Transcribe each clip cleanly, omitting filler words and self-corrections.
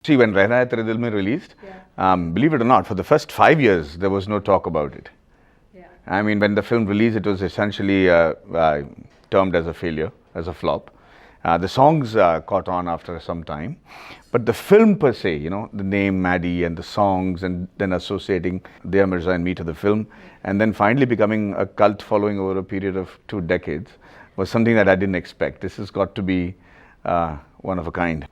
See, when Rehna tere released, believe it or not, for the first 5 years, there was no talk about it. Yeah. I mean, when the film released, it was essentially termed as a failure, as a flop. The songs caught on after some time, but the film per se, you know, the name Maddie and the songs, and then associating Dea Mirza and me to the film, and then finally becoming a cult following over a period of 2 decades, was something that I didn't expect. This has got to be one of a kind.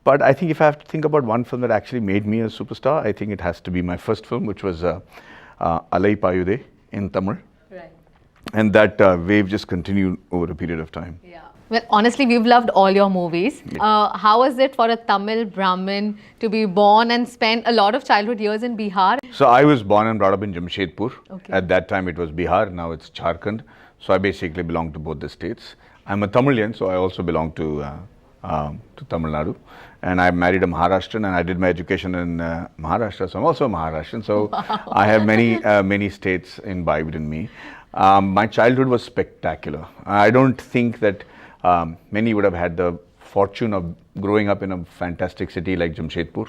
But I think if I have to think about one film that actually made me a superstar, I think it has to be my first film, which was Alai Payude in Tamil. Right. And that wave just continued over a period of time. Yeah. Well, honestly, we've loved all your movies. How was it for a Tamil Brahmin to be born and spend a lot of childhood years in Bihar? So I was born and brought up in Jamshedpur. Okay. At that time it was Bihar, now it's Jharkhand. So I basically belong to both the states. I'm a Tamilian, so I also belong to Tamil Nadu. And I married a Maharashtrian, and I did my education in Maharashtra, so I'm also a Maharashtrian. So I have many states imbibed in me. My childhood was spectacular. I don't think that many would have had the fortune of growing up in a fantastic city like Jamshedpur,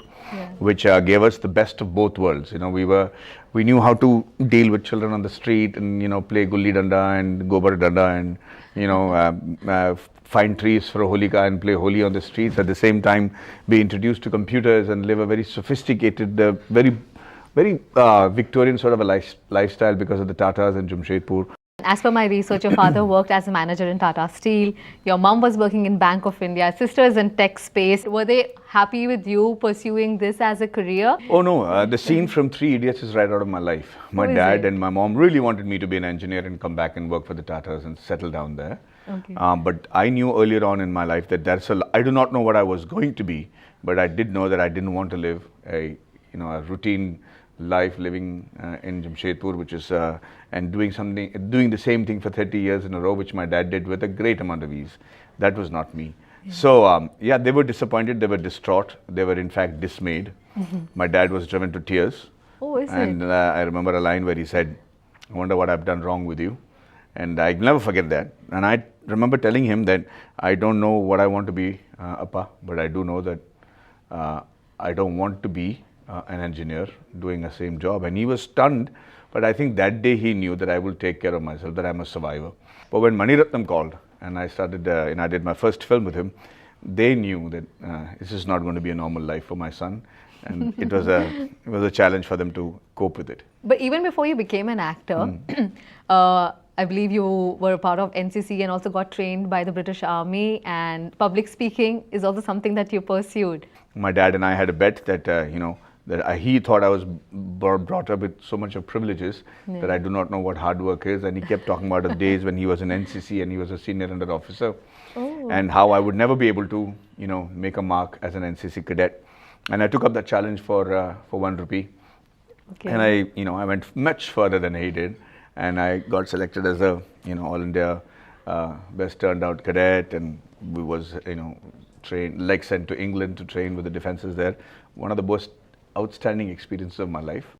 which gave us the best of both worlds. You know, we knew how to deal with children on the street, and, you know, play gulli danda and gobar danda, and, you know, find trees for a holika and play holi on the streets. At the same time, be introduced to computers and live a very sophisticated, very Victorian sort of a lifestyle because of the Tatas in Jamshedpur. As per my research, your father worked as a manager in Tata Steel. Your mom was working in Bank of India. Sisters in tech space. Were they happy with you pursuing this as a career? Oh no, the scene from Three Idiots is right out of my life. My dad and my mom really wanted me to be an engineer and come back and work for the Tatas and settle down there. Okay. But I knew earlier on in my life that I do not know what I was going to be, but I did know that I didn't want to live a routine life living in Jamshedpur, which is and doing the same thing for 30 years in a row, which my dad did with a great amount of ease. That was not me. Yeah. So yeah, they were disappointed, they were distraught, they were in fact dismayed. My dad was driven to tears. Oh, is and it? I remember a line where he said, "I wonder what I've done wrong with you." And I'll never forget that. And I remember telling him that I don't know what I want to be, Appa, but I do know that I don't want to be an engineer doing the same job. And he was stunned, but I think that day he knew that I will take care of myself, that I'm a survivor. But when Mani Ratnam called and I started, I did my first film with him, they knew that this is not going to be a normal life for my son. And it was a challenge for them to cope with it. But even before you became an actor, I believe you were a part of NCC and also got trained by the British Army, and public speaking is also something that you pursued. My dad and I had a bet that, he thought I was brought up with so much of privileges that I do not know what hard work is. And he kept talking about the days when he was in NCC and he was a senior under officer, and how I would never be able to, make a mark as an NCC cadet. And I took up that challenge for 1 rupee. Okay. And I went much further than he did. And I got selected as a, All India best turned out cadet, and we was, trained, sent to England to train with the defences there. One of the most outstanding experiences of my life.